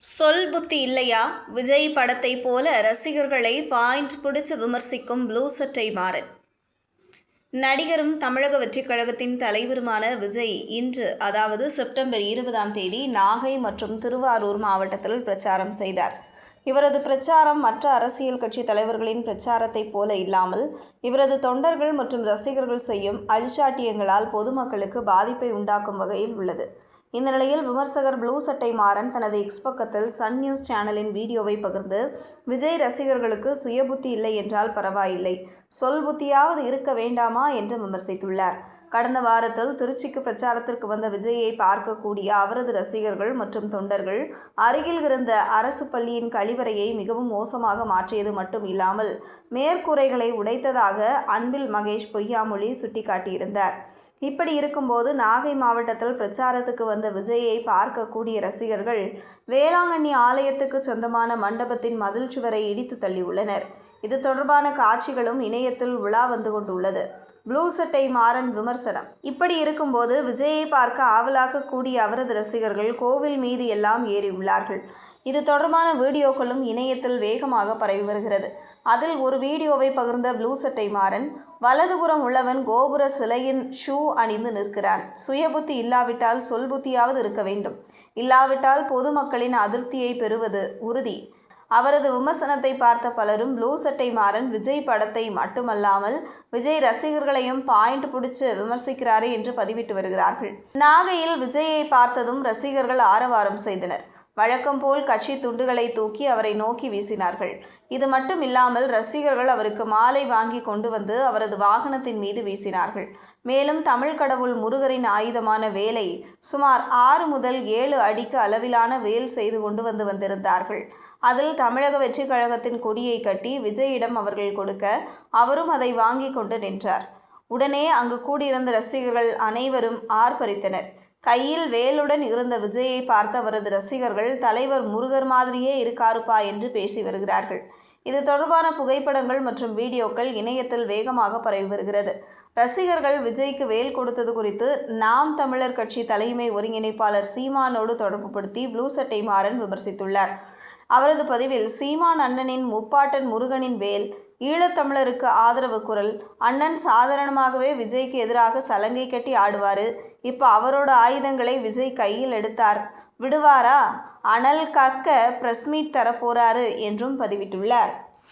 சொல் புத்தி இல்லையா? விஜய் படத்தை போல ரசிகர்களை பாயிண்ட் பிடிச்சு விமர்சிக்கும் ப்ளூ சட்டை மாறன். நடிகரும் தமிழக வெற்றிக் கழகத்தின் தலைவருமான விஜய் இன்று அதாவது செப்டம்பர் 20ஆம் தேதி நாகை மற்றும் திருவாரூர் மாவட்டத்தில் பிரச்சாரம் செய்தார். இவரது பிரச்சாரம் மற்ற அரசியல் கட்சி தலைவர்களின் பிரச்சாரத்தைப் போல இல்லாமல் இவரது தொண்டர்கள் மற்றும் ரசிகர்கள் செய்யும் அழிச்சாட்டியங்களால் பொதுமக்களுக்கு பாதிப்பை உண்டாக்கும் வகையில் உள்ளது. இந்த நிலையில் விமர்சகர் ப்ளூ சட்டை மாறன் தனது எக்ஸ் பக்கத்தில் சன் நியூஸ் சேனலின் வீடியோவை பகிர்ந்து, விஜய் ரசிகர்களுக்கு சுயபுத்தி இல்லை என்றால் பரவாயில்லை, சொல் புத்தியாவது இருக்க வேண்டாமா என்று விமர்சித்துள்ளார். கடந்த வாரத்தில் திருச்சிக்கு பிரச்சாரத்திற்கு வந்த விஜயை பார்க்கக்கூடிய அவரது ரசிகர்கள் மற்றும் தொண்டர்கள் அருகில் இருந்த அரசு பள்ளியின் கழிவறையை மிகவும் மோசமாக மாற்றியது மட்டும் இல்லாமல் மேற்கூரைகளை உடைத்ததாக அன்பில் மகேஷ் பொய்யாமொழி சுட்டிக்காட்டியிருந்தார். இப்படி இருக்கும்போது நாகை மாவட்டத்தில் பிரச்சாரத்துக்கு வந்த விஜயை பார்க்கக்கூடிய ரசிகர்கள் வேளாங்கண்ணி ஆலயத்துக்கு சொந்தமான மண்டபத்தின் மதில் சுவரை இடித்து தள்ளியுள்ளனர். இது தொடர்பான காட்சிகளும் இணையத்தில் உலா வந்து கொண்டுள்ளது. ப்ளூ சட்டை மாறன் விமர்சனம். இப்படி இருக்கும்போது விஜயை பார்க்க ஆவலாக கூடிய அவரது ரசிகர்கள் கோவில் மீது எல்லாம் ஏறியுள்ளார்கள். இது தொடர்பான வீடியோக்களும் இணையத்தில் வேகமாக பரவி வருகிறது. அதில் ஒரு வீடியோவை பகிர்ந்த ப்ளூ சட்டை மாறன், வலதுபுறம் உள்ளவன் கோபுர சிலையின் ஷூ அணிந்து நிற்கிறான். சுயபுத்தி இல்லாவிட்டால் சொல் புத்தியாவது இருக்க வேண்டும். இல்லாவிட்டால் பொதுமக்களின் அதிருப்தியை பெறுவது உறுதி. அவரது விமர்சனத்தை பார்த்த பலரும் ப்ளூ சட்டை மாறன் விஜய் படத்தை மட்டுமல்லாமல் விஜய் ரசிகர்களையும் பாயிண்ட் பிடிச்சு விமர்சிக்கிறாரே என்று பதிவிட்டு வருகிறார்கள். நாகையில் விஜயை பார்த்ததும் ரசிகர்கள் ஆரவாரம் செய்தனர். வழக்கம் போல் கட்சி துண்டுகளை தூக்கி அவரை நோக்கி வீசினார்கள். இது மட்டும் இல்லாமல் ரசிகர்கள் அவருக்கு மாலை வாங்கி கொண்டு வந்து அவரது வாகனத்தின் மீது வீசினார்கள். மேலும் தமிழ் கடவுள் முருகரின் ஆயுதமான வேலை சுமார் 6 முதல் 7 அடிக்கு அளவிலான வேல் செய்து கொண்டு வந்திருந்தார்கள். அதில் தமிழக வெற்றிக் கழகத்தின் கொடியை கட்டி விஜயிடம் அவர்கள் கொடுக்க அவரும் அதை வாங்கி கொண்டு நின்றார். உடனே அங்கு கூடியிருந்த ரசிகர்கள் அனைவரும் ஆர்ப்பரித்தனர். கையில் வேலுடன் இருந்த விஜயை பார்த்த அவரது ரசிகர்கள், தலைவர் முருகர் மாதிரியே இருக்காருப்பா என்று பேசி வருகிறார்கள். இது தொடர்பான புகைப்படங்கள் மற்றும் வீடியோக்கள் இணையத்தில் வேகமாக பரவி வருகிறது. ரசிகர்கள் விஜய்க்கு வேல் கொடுத்தது குறித்து நாம் தமிழர் கட்சி தலைமை ஒருங்கிணைப்பாளர் சீமானோடு தொடர்புபடுத்தி ப்ளூ சட்டை மாறன் விமர்சித்துள்ளார். அவரது பதிவில், சீமான் அண்ணனின் முப்பாட்டன் முருகனின் வேல், ஈழத்தமிழருக்கு ஆதரவு குரல், அண்ணன் சாதாரணமாகவே விஜய்க்கு எதிராக சலங்கை கட்டி ஆடுவாரு, இப்ப அவரோட ஆயுதங்களை விஜய் கையில் எடுத்தார், விடுவாரா, அனல் கக்க பிரஸ் மீட் தர போறாரு என்றும் பதிவிட்டுள்ளார்.